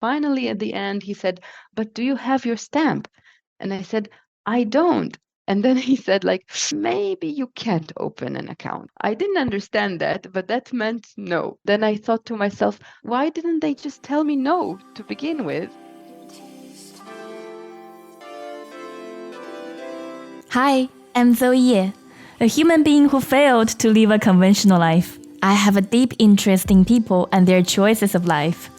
finally, at the end, he said, "But do you have your stamp?" And I said, "I don't." And then he said, like, "Maybe you can't open an account." I didn't understand that, but that meant no. Then I thought to myself, why didn't they just tell me no to begin with? Hi, I'm Zoe Ye, a human being who failed to live a conventional life. I have a deep interest in people and their choices of life.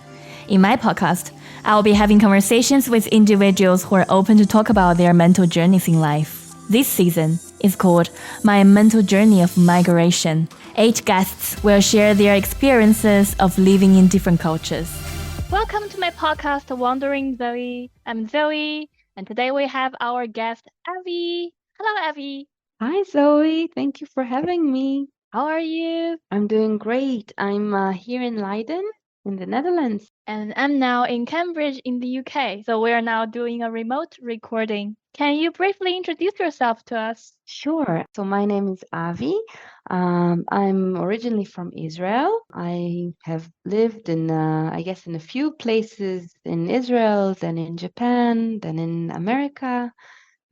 In my podcast, I'll be having conversations with individuals who are open to talk about their mental journeys in life. This season is called My Mental Journey of Migration. 8 guests will share their experiences of living in different cultures. Welcome to my podcast, Wandering Zoe. I'm Zoe, and today we have our guest, Avi. Hello, Avi. Hi, Zoe. Thank you for having me. How are you? I'm doing great. I'm here in Leiden, in the Netherlands. And I'm now in Cambridge in the UK, so we are now doing a remote recording. Can you briefly introduce yourself to us? Sure. So my name is Avi. I'm originally from Israel. I have lived in, I guess, in a few places in Israel, then in Japan, then in America,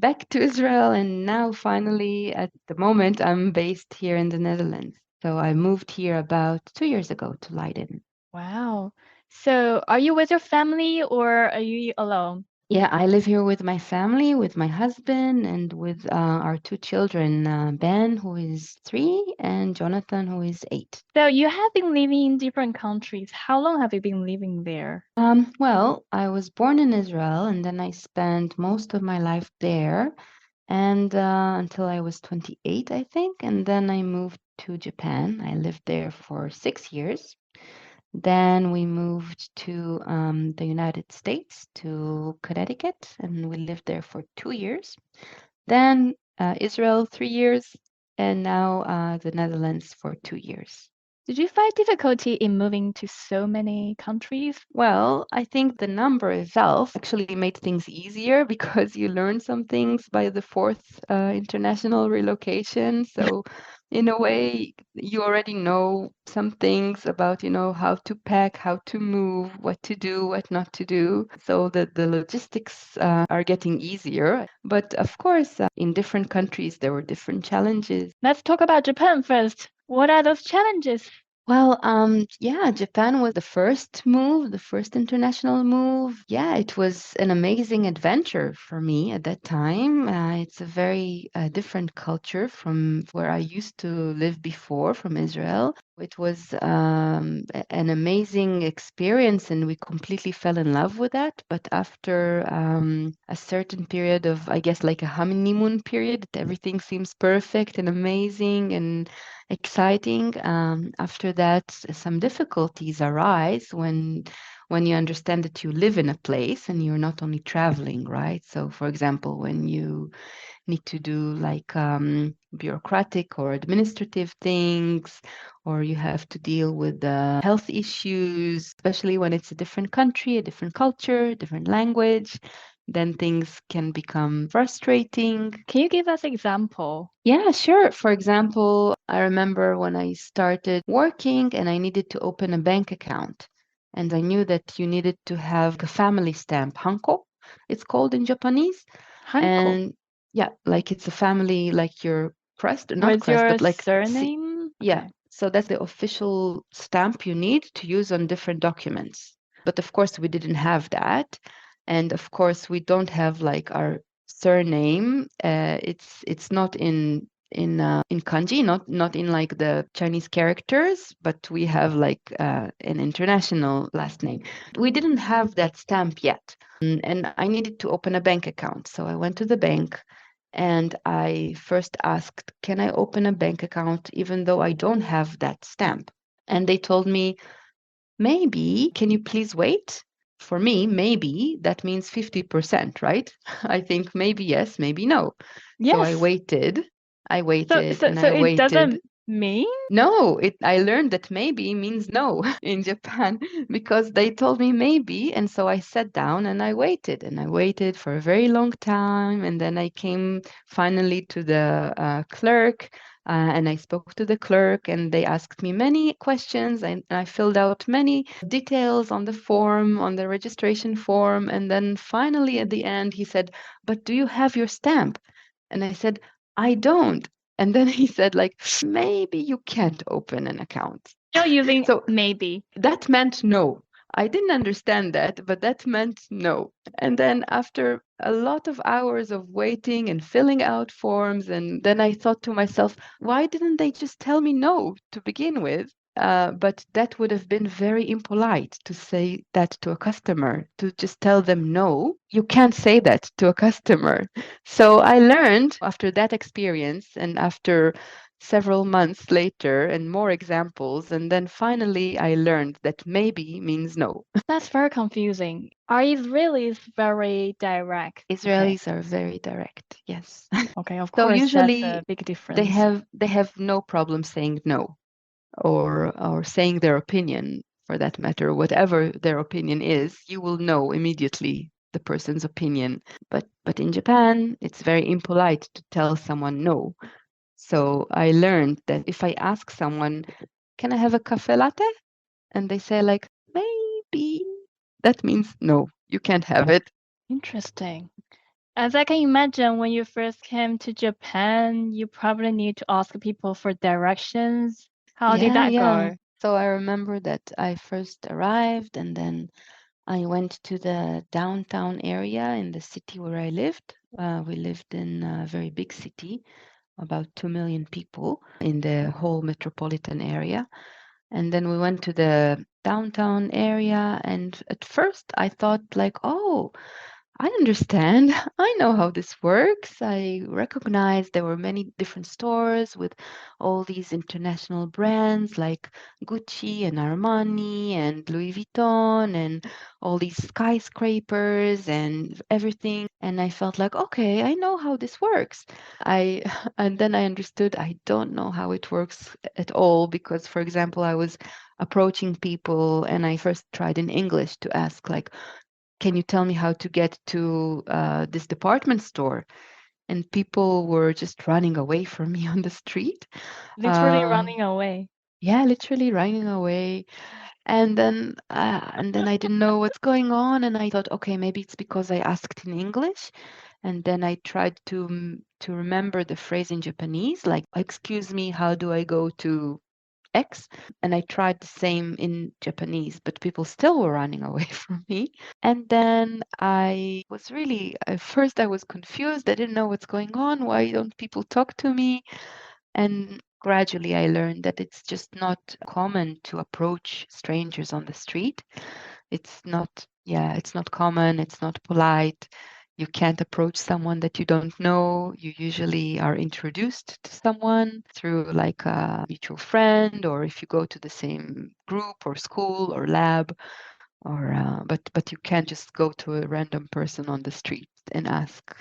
back to Israel, and now finally, at the moment, I'm based here in the Netherlands. So I moved here about 2 years ago to Leiden. Wow. So are you with your family or are you alone? Yeah, I live here with my family, with my husband, and with our 2 children, Ben, who is 3, and Jonathan, who is 8. So you have been living in different countries. How long have you been living there? Well, I was born in Israel, and then I spent most of my life there, and until I was 28, I think, and then I moved to Japan. I lived there for 6 years. Then we moved to the United States, to Connecticut, and we lived there for 2 years. Then Israel 3 years, and now the Netherlands for 2 years. Did you find difficulty in moving to so many countries? Well, I think the number itself actually made things easier because you learn some things by the fourth international relocation. So, in a way, you already know some things about, how to pack, how to move, what to do, what not to do. So the logistics are getting easier. But of course, in different countries, there were different challenges. Let's talk about Japan first. What are those challenges? Well, yeah, Japan was the first move, the first international move. Yeah, it was an amazing adventure for me at that time. It's a very different culture from where I used to live before, from Israel. It was an amazing experience, and we completely fell in love with that. But after a certain period of, I guess, like a honeymoon period, everything seems perfect and amazing and exciting. After that, some difficulties arise when you understand that you live in a place and you're not only traveling, right? So, for example, when you need to do like bureaucratic or administrative things, or you have to deal with health issues, especially when it's a different country, a different culture, different language, then things can become frustrating. Can you give us an example? Yeah, sure. For example, I remember when I started working and I needed to open a bank account. And I knew that you needed to have a family stamp, hanko, it's called in Japanese. Hanko. And yeah, like it's a family, like your crest, not With crest, your but like, surname? yeah. Okay. So that's the official stamp you need to use on different documents. But of course, we didn't have that. And of course, we don't have like our surname. It's not in kanji, not in like the Chinese characters, but we have like an international last name. We didn't have that stamp yet, and I needed to open a bank account. So I went to the bank, and I first asked, "Can I open a bank account even though I don't have that stamp?" And they told me, "Maybe. Can you please wait?" For me, maybe that means 50%, right? I think maybe yes, maybe no. So I Yes. waited. I So, waited so, and so I it waited. doesn't mean? No, I learned that maybe means no in Japan because they told me maybe. And so I sat down and I waited for a very long time. And then I came finally to the clerk And I spoke to the clerk, and they asked me many questions, and I filled out many details on the form, on the registration form. And then finally, at the end, he said, "But do you have your stamp?" And I said, "I don't." And then he said, like, "Maybe you can't open an account." Still using So maybe. that meant no. I didn't understand that, but that meant no. And then after a lot of hours of waiting and filling out forms, and then I thought to myself, why didn't they just tell me no to begin with? But that would have been very impolite to say that to a customer, to just tell them no. You can't say that to a customer. So I learned after that experience and after several months later and more examples. And then finally, I learned that maybe means no. That's very confusing. Are Israelis very direct? Okay. Israelis are very direct. Yes. Okay, of So course, that's a usually big they difference. have no problem saying no or saying their opinion for that matter. Whatever their opinion is, you will know immediately the person's opinion. But in Japan, it's very impolite to tell someone no. So I learned that if I ask someone, "Can I have a cafe latte?" and they say like, "Maybe," that means no, you can't have it. Interesting. As I can imagine, when you first came to Japan, you probably need to ask people for directions. How did Yeah, that yeah. go? So I remember that I first arrived and then I went to the downtown area in the city where I lived. We lived in a very big city, about 2 million people in the whole metropolitan area. And then we went to the downtown area. And at first I thought, like, oh, I understand. I know how this works. I recognize there were many different stores with all these international brands like Gucci and Armani and Louis Vuitton and all these skyscrapers and everything. And I felt like, okay, I know how this works. I and then I understood I don't know how it works at all because, for example, I was approaching people and I first tried in English to ask like, can you tell me how to get to this department store? And people were just running away from me on the street. Literally Um, running away. yeah, literally running away. And then I didn't know what's going on, and I thought, okay, maybe it's because I asked in English. And then I tried to remember the phrase in Japanese, like, "Excuse me, how do I go to X?" And I tried the same in Japanese, but people still were running away from me. And then I was really, at first I was confused. I didn't know what's going on. Why don't people talk to me? And gradually I learned that it's just not common to approach strangers on the street. It's not, yeah, it's not common. It's not polite. You can't approach someone that you don't know. You usually are introduced to someone through like a mutual friend, or if you go to the same group or school or lab, or but you can't just go to a random person on the street and ask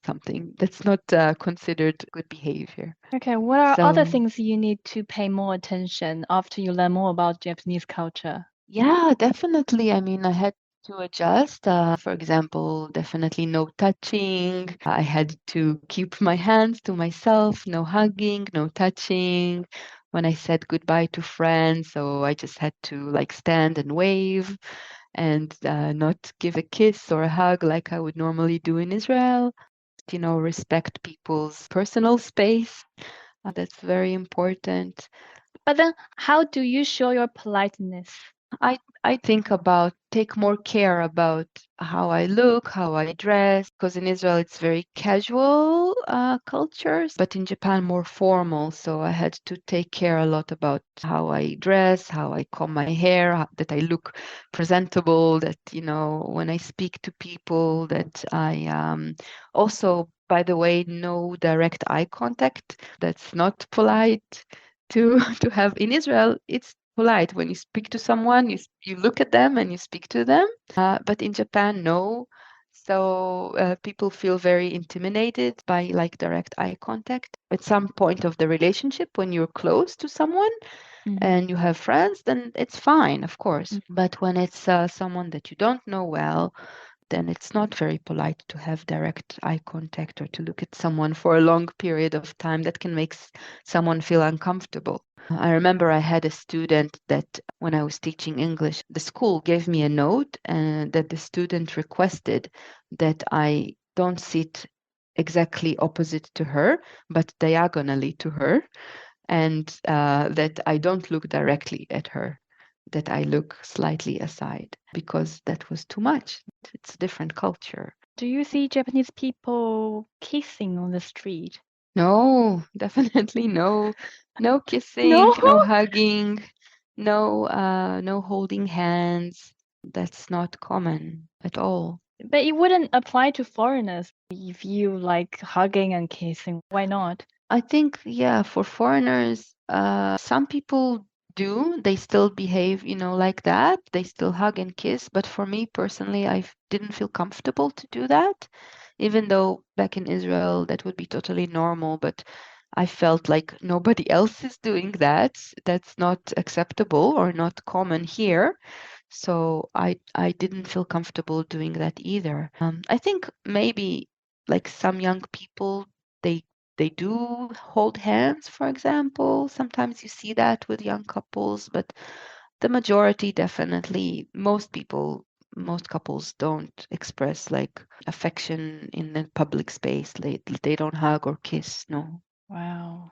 something. That's not considered good behavior. Okay, what are other So things you need to pay more attention after you learn more about Japanese culture? yeah, definitely. I mean, I had to adjust. For example, definitely no touching. I had to keep my hands to myself, no hugging, no touching. When I said goodbye to friends, so I just had to like stand and wave and not give a kiss or a hug like I would normally do in Israel. Respect people's personal space. That's very important. But then, how do you show your politeness? I think about take more care about how I look, how I dress, because in Israel it's very casual cultures, but in Japan more formal. So I had to take care a lot about how I dress, how I comb my hair, that I look presentable, that, when I speak to people, that I also, by the way, no direct eye contact. That's not polite to to have in Israel. It's polite when you speak to someone, you look at them and you speak to them. But in Japan, no. So people feel very intimidated by like direct eye contact. At some point of the relationship, when you're close to someone Mhm. and you have friends, then it's fine, of course. But when it's someone that you don't know well, then it's not very polite to have direct eye contact or to look at someone for a long period of time. That can make someone feel uncomfortable. I remember I had a student that when I was teaching English, the school gave me a note that the student requested that I don't sit exactly opposite to her, but diagonally to her, and that I don't look directly at her, that I look slightly aside, because that was too much. It's a different culture. Do you see Japanese people kissing on the street? No, definitely no. No No, kissing, no hugging, no holding hands. That's not common at all. but it wouldn't apply to foreigners if you like hugging and kissing. Why not? I think, yeah, for foreigners, some people do. They still behave, like that. They still hug and kiss. But for me personally, I didn't feel comfortable to do that, even though back in Israel that would be totally normal. But I felt like nobody else is doing that. That's not acceptable or not common here. So I didn't feel comfortable doing that either. I think maybe like some young people, they they do hold hands, for example. Sometimes you see that with young couples, but the majority definitely, most couples don't express like affection in the public space. They don't hug or kiss, no. Wow.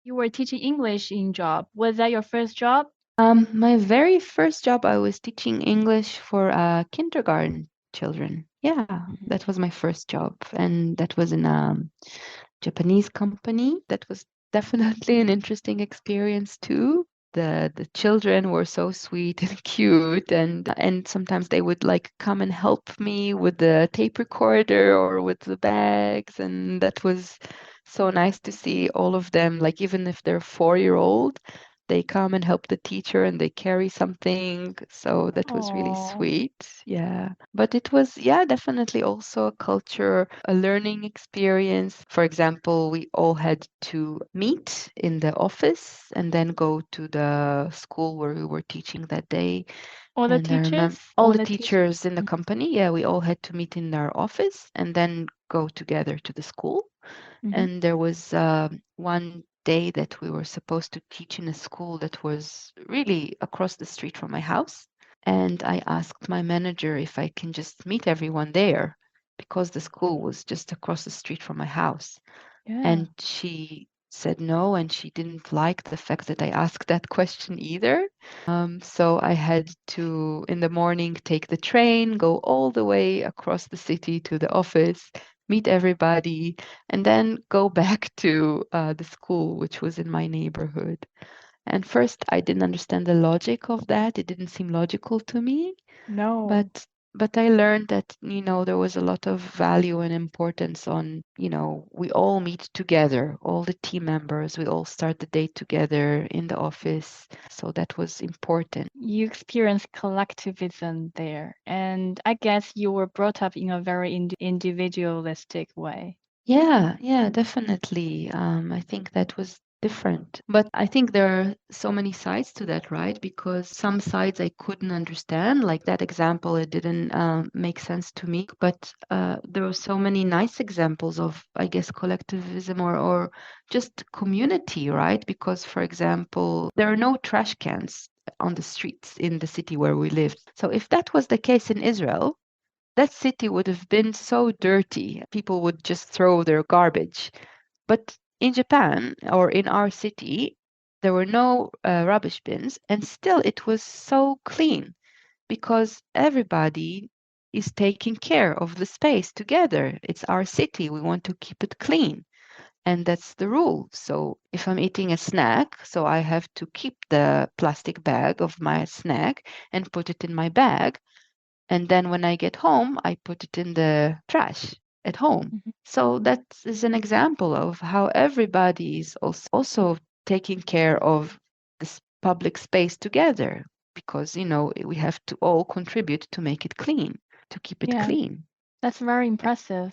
You were teaching English in job. Was that your first job? My very first job, I was teaching English for kindergarten children. Yeah, Mhm. that was my first job, and that was in a Japanese company. That was definitely an interesting experience too. The children were so sweet and cute, and sometimes they would like come and help me with the tape recorder or with the bags, and that was so nice to see all of them. Like even if they're 4-year-old, they come and help the teacher and they carry something. So that was really Oh, sweet. Yeah. But it was, yeah, definitely also a culture, a learning experience. For example, we all had to meet in the office and then go to the school where we were teaching that day. all the And I remember teachers, all all the the teachers. teachers in the company, yeah, we all had to meet in our office and then go together to the school. Mm-hmm. And there was one day that we were supposed to teach in a school that was really across the street from my house. And I asked my manager if I can just meet everyone there because the school was just across the street from my house. Yeah. And she said no, and she didn't like the fact that I asked that question either. So I had to, in the morning, take the train, go all the way across the city to the office, meet everybody, and then go back to the school, which was in my neighborhood. And first, I didn't understand the logic of that. It didn't seem logical to me. No. But I learned that, there was a lot of value and importance on, we all meet together, all the team members, we all start the day together in the office. So that was important. You experienced collectivism there. And I guess you were brought up in a very individualistic way. Yeah, definitely. I think that was different. But I think there are so many sides to that, right? Because some sides I couldn't understand, like that example, it didn't make sense to me. But there were so many nice examples of, I guess, collectivism or just community, right? Because, for example, there are no trash cans on the streets in the city where we lived. So if that was the case in Israel, that city would have been so dirty. People would just throw their garbage. But in Japan or in our city, there were no rubbish bins, and still it was so clean because everybody is taking care of the space together. It's our city. We want to keep it clean. And that's the rule. So if I'm eating a snack, so I have to keep the plastic bag of my snack and put it in my bag, and then when I get home, I put it in the trash at home. Mhm. So that is an example of how everybody is also taking care of this public space together because, we have to all contribute to make it clean, to keep it Yeah, clean. that's very impressive.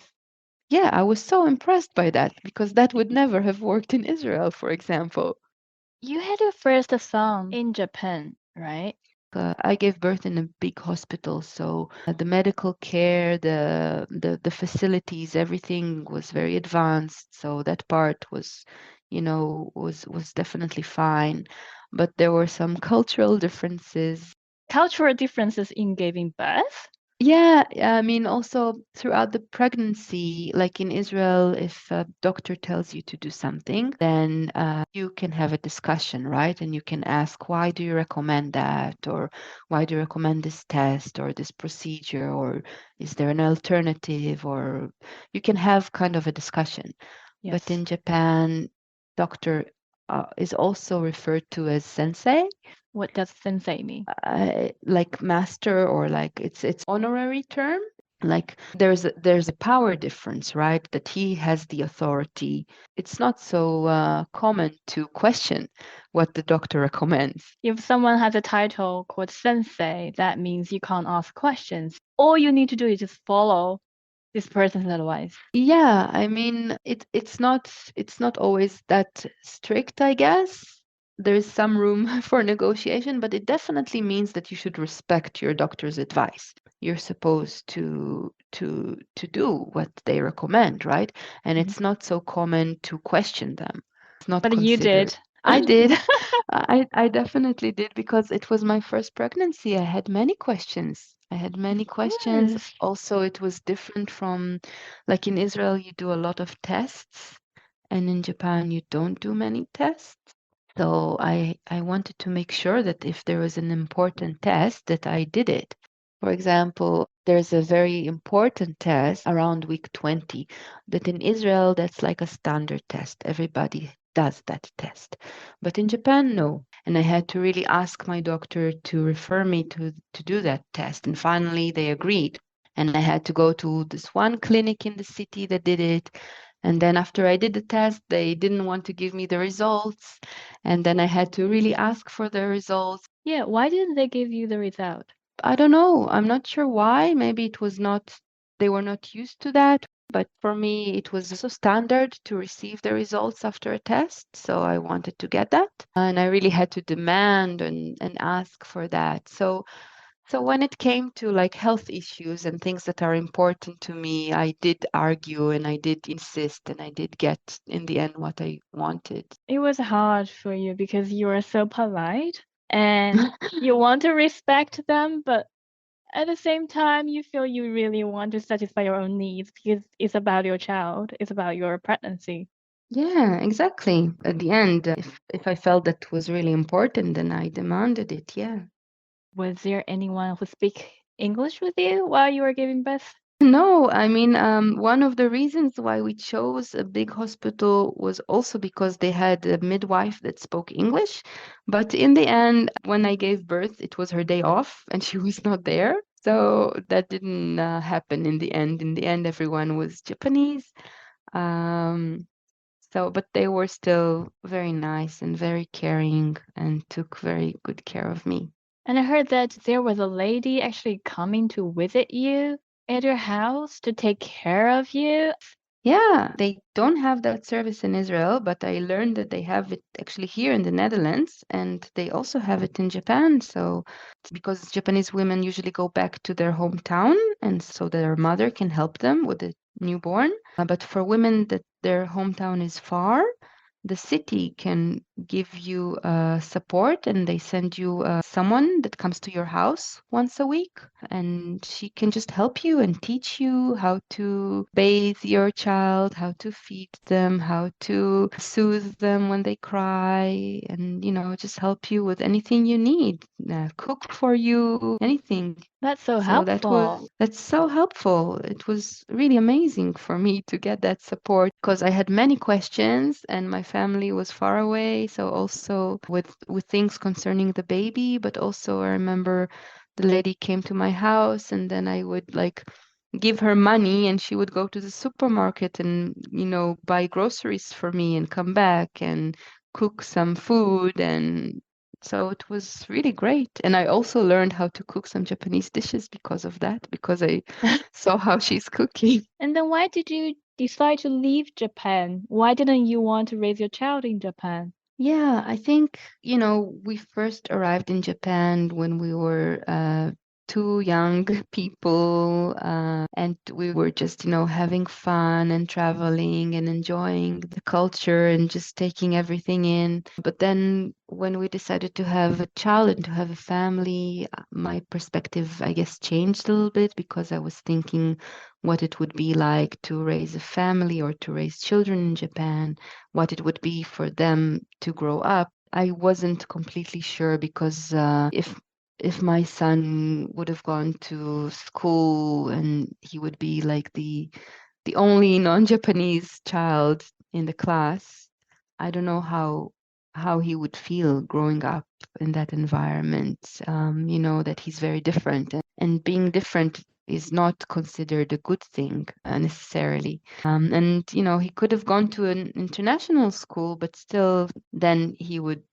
Yeah, I was so impressed by that because that would never have worked in Israel, for example. You had your first song in Japan, right? I gave birth in a big hospital, so the medical care, the facilities, everything was very advanced. So that part was, was definitely fine. But there were some cultural differences. Cultural differences in giving birth? Yeah, I mean, also throughout the pregnancy, like in Israel, if a doctor tells you to do something, then you can have a discussion, right? And you can ask, why do you recommend that? Or why do you recommend this test or this procedure? Or is there an alternative? Or you can have kind of a discussion. Yes. But in Japan, doctor is also referred to as sensei. What does sensei mean? Like master, or like it's honorary term. Like there's a power difference, right? That he has the authority. It's not so common to question what the doctor recommends. If someone has a title called sensei, that means you can't ask questions. All you need to do is just follow this person's advice. Yeah, I mean, it's not always that strict, I guess. There's some room for negotiation, but it definitely means that you should respect your doctor's advice. You're supposed to do what they recommend, right? And Mhm. it's not so common to question them. It's not But you considered. did. I did. I definitely did, because it was my first pregnancy. I had many questions. I had many Of questions. course. Also, it was different from, like in Israel, you do a lot of tests, and in Japan, you don't do many tests. So I wanted to make sure that if there was an important test, that I did it. For example, there's a very important test around week 20 that in Israel, that's like a standard test. Everybody does that test. But in Japan, no. And I had to really ask my doctor to refer me to do that test. And finally, they agreed. And I had to go to this one clinic in the city that did it. And then after I did the test, they didn't want to give me the results. And then I had to really ask for the results. Yeah, why didn't they give you the result? I don't know. I'm not sure why. Maybe it was not, they were not used to that. But for me, it was so standard to receive the results after a test. So I wanted to get that. And I really had to demand and ask for that. So when it came to like health issues and things that are important to me, I did argue and I did insist and I did get in the end what I wanted. It was hard for you because you are so polite and you want to respect them, but at the same time, you feel you really want to satisfy your own needs because it's about your child, it's about your pregnancy. Yeah, exactly. At the end, if I felt that was really important, then I demanded it. Yeah. Was there anyone who speak English with you while you were giving birth? No, I mean, one of the reasons why we chose a big hospital was also because they had a midwife that spoke English. But in the end, when I gave birth, it was her day off and she was not there. So that didn't happen in the end. In the end, everyone was Japanese. Um, but they were still very nice and very caring and took very good care of me. And I heard that there was a lady actually coming to visit you at your house to take care of you. Yeah, they don't have that service in Israel, but I learned that they have it actually here in the Netherlands, and they also have it in Japan. So, because Japanese women usually go back to their hometown, and so their mother can help them with the newborn. But for women that their hometown is far, the city can give you support, and they send you someone that comes to your house once a week, and she can just help you and teach you how to bathe your child, how to feed them, how to soothe them when they cry, and just help you with anything you need, cook for you, anything. That's so So helpful. that's so helpful. It was really amazing for me to get that support because I had many questions and my family was far away. So also with things concerning the baby, but also I remember the lady came to my house and then I would like give her money and she would go to the supermarket and buy groceries for me and come back and cook some food, and so it was really great. And I also learned how to cook some Japanese dishes because of that, because I saw how she's cooking. And then why did you decide to leave Japan? Why didn't you want to raise your child in Japan? Yeah, I think, we first arrived in Japan when we were two young people, and we were just, having fun and traveling and enjoying the culture and just taking everything in. But then when we decided to have a child and to have a family, my perspective, I guess, changed a little bit because I was thinking what it would be like to raise a family or to raise children in Japan, what it would be for them to grow up. I wasn't completely sure because if my son would have gone to school and he would be like the only non-Japanese child in the class, I don't know how he would feel growing up in that environment. That he's very different, and being different is not considered a good thing necessarily. And he could have gone to an international school, but still, then he would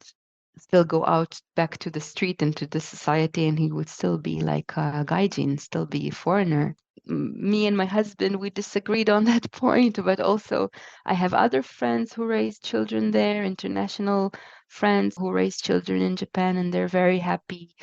still go out back to the street and to the society, and he would still be like a gaijin, still be a foreigner. Me and my husband, we disagreed on that point, but also I have other friends who raise children there, international friends who raise children in Japan, and they're very happy.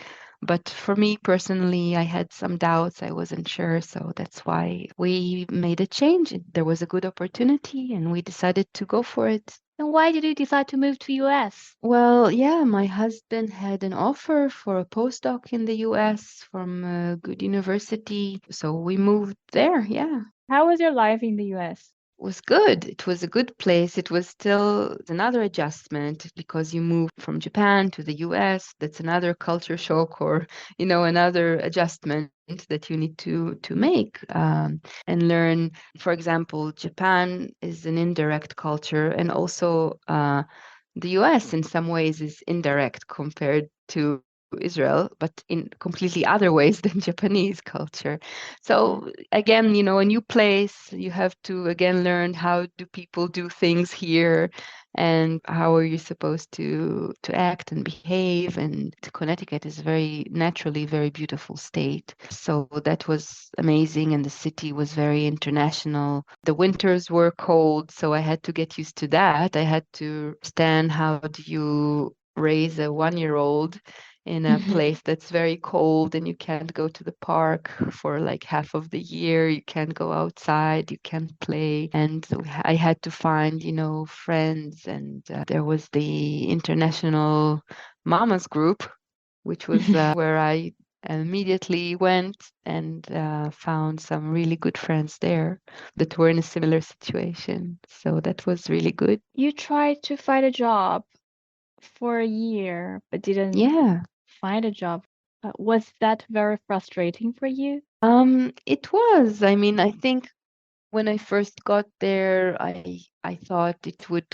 But for me personally, I had some doubts. I wasn't sure. So that's why we made a change. There was a good opportunity and we decided to go for it. And why did you decide to move to US? Well, yeah, my husband had an offer for a postdoc in the US from a good university. So we moved there. Yeah. How was your life in the US? Was good. It was a good place. It was still another adjustment because you moved from Japan to the US. That's another culture shock or, another adjustment that you need to make and learn. For example, Japan is an indirect culture, and also the US in some ways is indirect compared to Israel, but in completely other ways than Japanese culture. So again, a new place, you have to again learn how do people do things here and how are you supposed to act and behave. And Connecticut is very naturally very beautiful state. So that was amazing, and the city was very international. The winters were cold, so I had to get used to that. I had to understand how do you raise a 1-year-old in a place that's very cold and you can't go to the park for like half of the year. You can't go outside, you can't play. And I had to find, friends. And there was the International Mamas Group, which was where I immediately went and found some really good friends there that were in a similar situation. So that was really good. You tried to find a job for a year, but didn't Yeah. find a job. Was that very frustrating for you? It was. I mean, I think when I first got there, I thought it would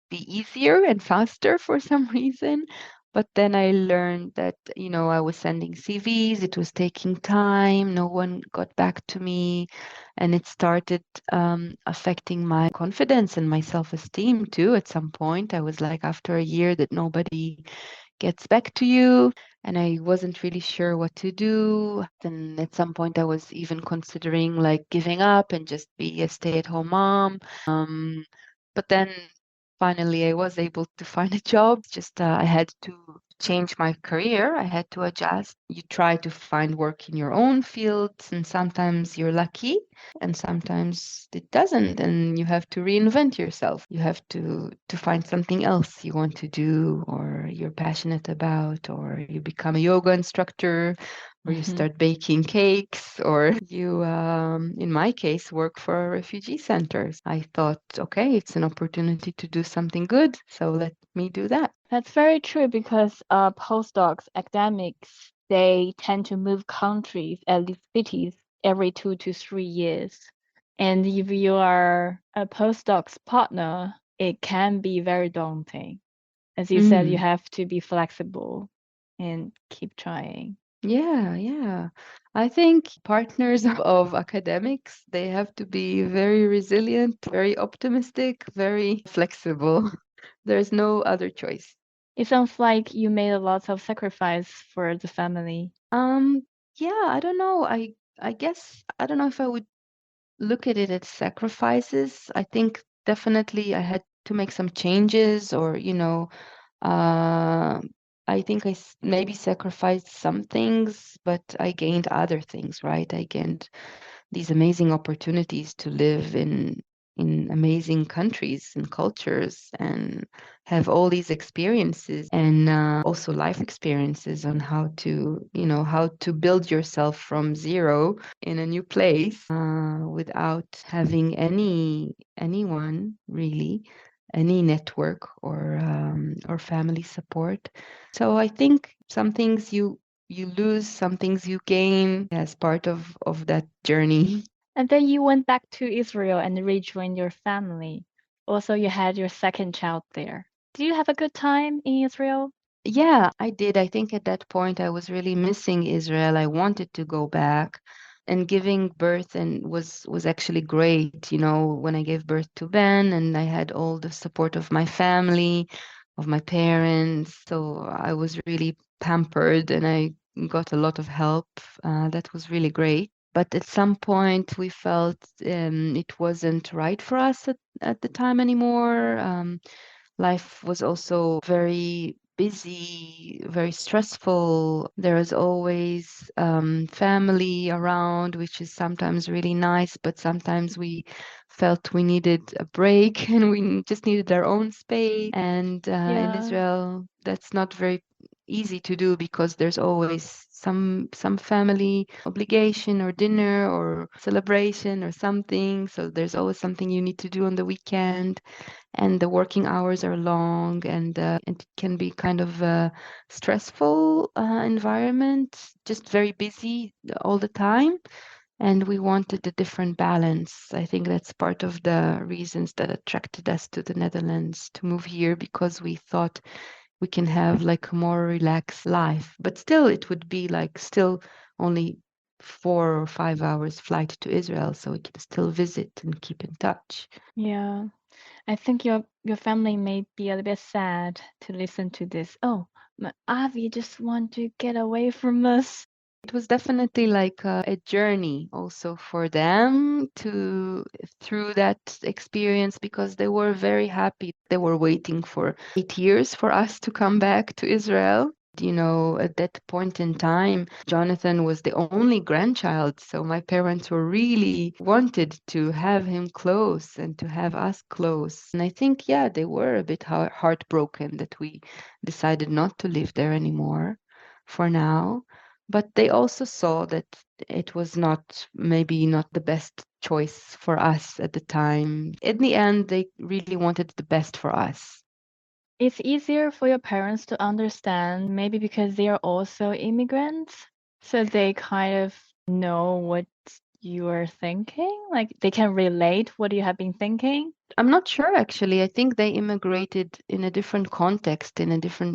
be easier and faster for some reason. But then I learned that, I was sending CVs, it was taking time, no one got back to me, and it started affecting my confidence and my self-esteem too. At some point, I was like, after a year that nobody gets back to you, and I wasn't really sure what to do. Then at some point I was even considering like giving up and just be a stay-at-home mom. But then finally I was able to find a job. Just I had to change my career. I had to adjust. You try to find work in your own field, and sometimes you're lucky and sometimes it doesn't, and you have to reinvent yourself. You have to find something else you want to do or you're passionate about, or you become a yoga instructor, or you start baking cakes, or you in my case work for refugee centers. I thought, okay, it's an opportunity to do something good, so let me do that. That's very true because postdocs, academics, they tend to move countries, at least cities, every 2 to 3 years. And if you are a postdoc's partner, it can be very daunting. As you said, you Mm. have to be flexible and keep trying. Yeah, yeah. I think partners of academics, they have to be very resilient, very optimistic, very flexible. There's no other choice. It sounds like you made a lot of sacrifice for the family. Um, yeah, I don't know. I guess I don't know if I would look at it as sacrifices. I think definitely I had to make some changes, or uh, I think maybe sacrificed some things, but I gained other things, right? I gained these amazing opportunities to live in amazing countries and cultures and have all these experiences, and also life experiences on how to build yourself from zero in a new place, without having anyone really, any network or family support. So I think some things you lose, some things you gain as part of that journey. And then you went back to Israel and rejoined your family. Also, you had your second child there. Did you have a good time in Israel? Yeah, I did. I think at that point I was really missing Israel. I wanted to go back, and giving birth and was actually great. When I gave birth to Ben, and I had all the support of my family, of my parents. So I was really pampered, and I got a lot of help. That was really great. But at some point, we felt it wasn't right for us at the time anymore. Life was also very busy, very stressful. There was always family around, which is sometimes really nice, but sometimes we felt we needed a break and we just needed our own space. And in Yeah. Israel, that's not very easy to do because there's always some family obligation or dinner or celebration or something. So there's always something you need to do on the weekend, and the working hours are long, and it can be kind of a stressful environment, just very busy all the time. And we wanted a different balance. I think that's part of the reasons that attracted us to the Netherlands to move here, because we thought we can have like a more relaxed life, but still it would be like still only 4 or 5 hours flight to Israel, so we can still visit and keep in touch. Yeah. I think your family may be a little bit sad to listen to this. Oh, my Avi just want to get away from us. It was definitely like a journey also for them to through that experience, because they were very happy. They were waiting for 8 years for us to come back to Israel. At that point in time, Jonathan was the only grandchild, so my parents were really wanted to have him close and to have us close. And I think, yeah, they were a bit heartbroken that we decided not to live there anymore for now, but they also saw that it was maybe not the best choice for us at the time. In the end, they really wanted the best for us. It's easier for your parents to understand, maybe because they are also immigrants, so they kind of know what you are thinking. Like they can relate what you have been thinking. I'm not sure actually. I think they immigrated in a different context,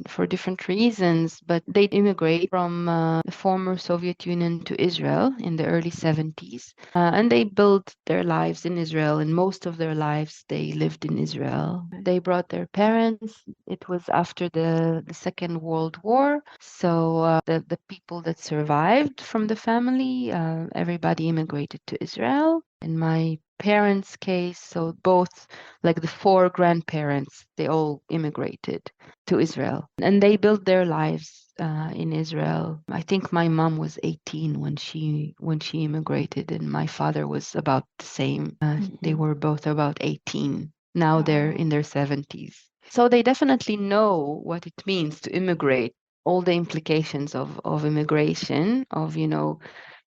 for different reasons, but they immigrate from the former Soviet Union to Israel in the early 70s. And they built their lives in Israel, and most of their lives they lived in Israel. They brought their parents. It was after the Second World War. So the people that survived from the family, everybody immigrated to Israel. In my parents' case, so both like the four grandparents, they all immigrated to Israel, and they built their lives in Israel. I think my mom was 18 when she immigrated, and my father was about the same. They Mhm. were both about 18. Now they're in Oh. their 70s. So they definitely know what it means to immigrate, all the implications of immigration, of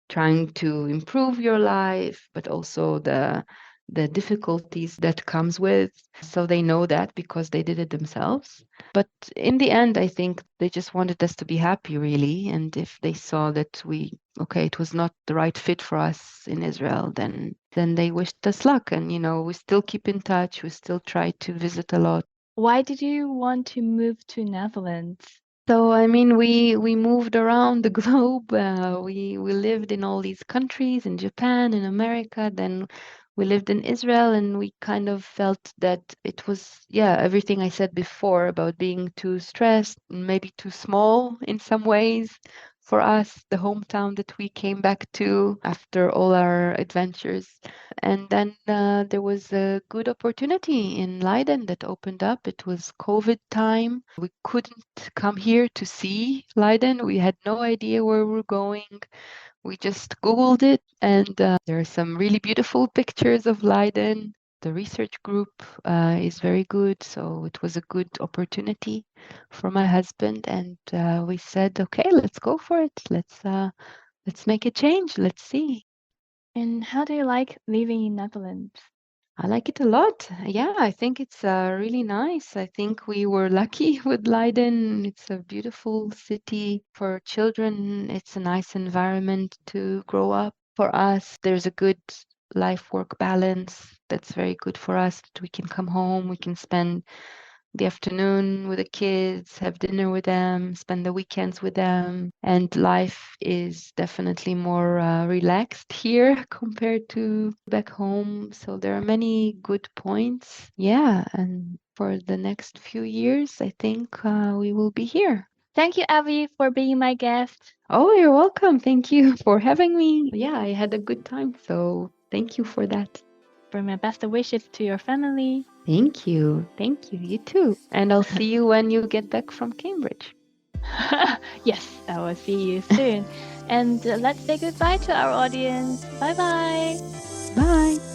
trying to improve your life, but also the difficulties that comes with. So they know that because they did it themselves. But in the end, I think they just wanted us to be happy, really. And if they saw that okay, it was not the right fit for us in Israel, then they wished us luck. And we still keep in touch. We still try to visit a lot. Why did you want to move to Netherlands? So I mean, we moved around the globe. We lived in all these countries, in Japan, in America. Then we lived in Israel, and we kind of felt that it was, yeah, everything I said before about being too stressed, maybe too small in some ways for us, the hometown that we came back to after all our adventures. And then there was a good opportunity in Leiden that opened up. It was COVID time. We couldn't come here to see Leiden. We had no idea where we were going. We just Googled it, and there are some really beautiful pictures of Leiden. The research group is very good, so it was a good opportunity for my husband, and we said, okay, let's go for it. Let's make a change. Let's see. And how do you like living in Netherlands? I like it a lot. Yeah, I think it's really nice. I think we were lucky with Leiden. It's a beautiful city for children. It's a nice environment to grow up. For us, there's a good life-work balance that's very good for us. We can come home, we can spend the afternoon with the kids, have dinner with them, spend the weekends with them. And life is definitely more relaxed here compared to back home. So there are many good points. Yeah. And for the next few years, I think we will be here. Thank you, Avi, for being my guest. Oh, you're welcome. Thank you for having me. Yeah, I had a good time. So thank you for that. Bring my best wishes to your family. Thank you. Thank you. You too. And I'll see you when you get back from Cambridge. Yes, I will see you soon. And let's say goodbye to our audience. Bye bye. Bye.